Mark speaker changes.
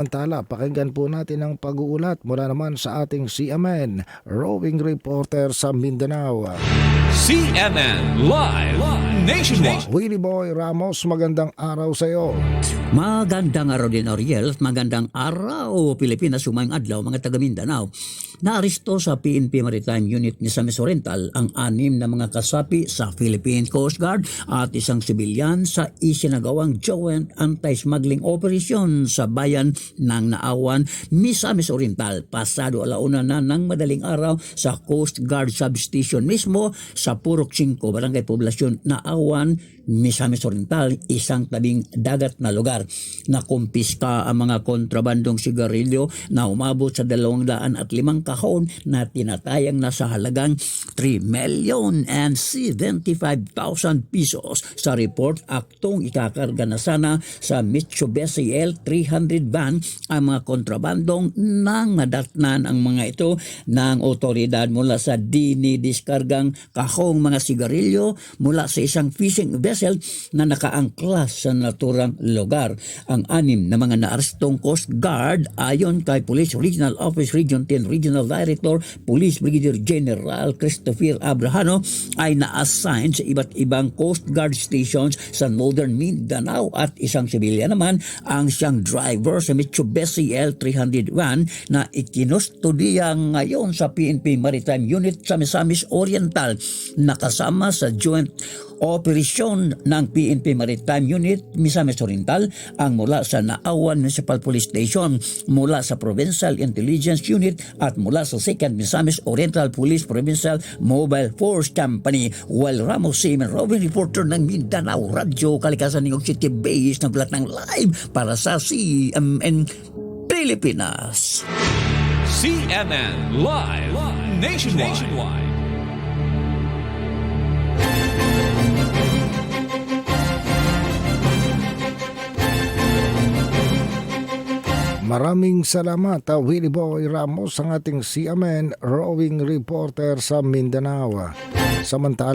Speaker 1: Samantala, pakinggan po natin ang pag-uulat mula naman sa ating CMN roving reporter sa Mindanao.
Speaker 2: CMN Live Nationwide.
Speaker 1: Willie Boy Ramos, magandang araw sa iyo.
Speaker 3: Magandang araw din, Ariel. Magandang araw, Pilipinas, sumayang adlaw, mga taga Mindanao. Naaresto sa PNP Maritime Unit ni Misamis Oriental ang 6 na mga kasapi sa Philippine Coast Guard at isang sibilyan sa isinagawang joint anti-smuggling operation sa bayan ng Naawan, Misamis Oriental. Pasado 1:00 na ng madaling araw sa Coast Guard Substation mismo sa Purok 5, Barangay Poblasyon, Naawan, Misamis Oriental, isang tabing dagat na lugar. Nakumpiska ang mga kontrabandong sigarilyo na umabot sa 205 kahon na tinatayang nasa halagang 3,075,000 pesos. Sa report, aktong ikakarga na sana sa Mitsubishi L300 van ang mga kontrabandong nang nadatnan ang mga ito ng otoridad mula sa dinidiskargang kahong mga sigarilyo mula sa isang fishing vessel na nakaangklas sa naturang lugar. Ang 6 na mga naarestong Coast Guard ayon kay Police Regional Office Region 10 Regional Director Police Brigadier General Christopher Abrahano ay na-assign sa iba't ibang Coast Guard stations sa Northern Mindanao at isang sibilyan naman ang siyang driver sa Mitsubishi L300 van na ikinustudiya ngayon sa PNP Maritime Unit sa Misamis Oriental. Nakasama sa joint operasyon ng PNP Maritime Unit Misamis Oriental ang mula sa Naawan Municipal Police Station, mula sa Provincial Intelligence Unit at mula sa 2nd Misamis Oriental Police Provincial Mobile Force Company. While Ramos Seaman, roving reporter ng Mindanao Radio, Kalikasan ng City Base, nagbulat ng live para sa CMN Pilipinas.
Speaker 2: CMN Live Nationwide.
Speaker 1: Maraming salamat, Willie Boy Ramos, ang ating CMN roving reporter sa Mindanao. Samantala,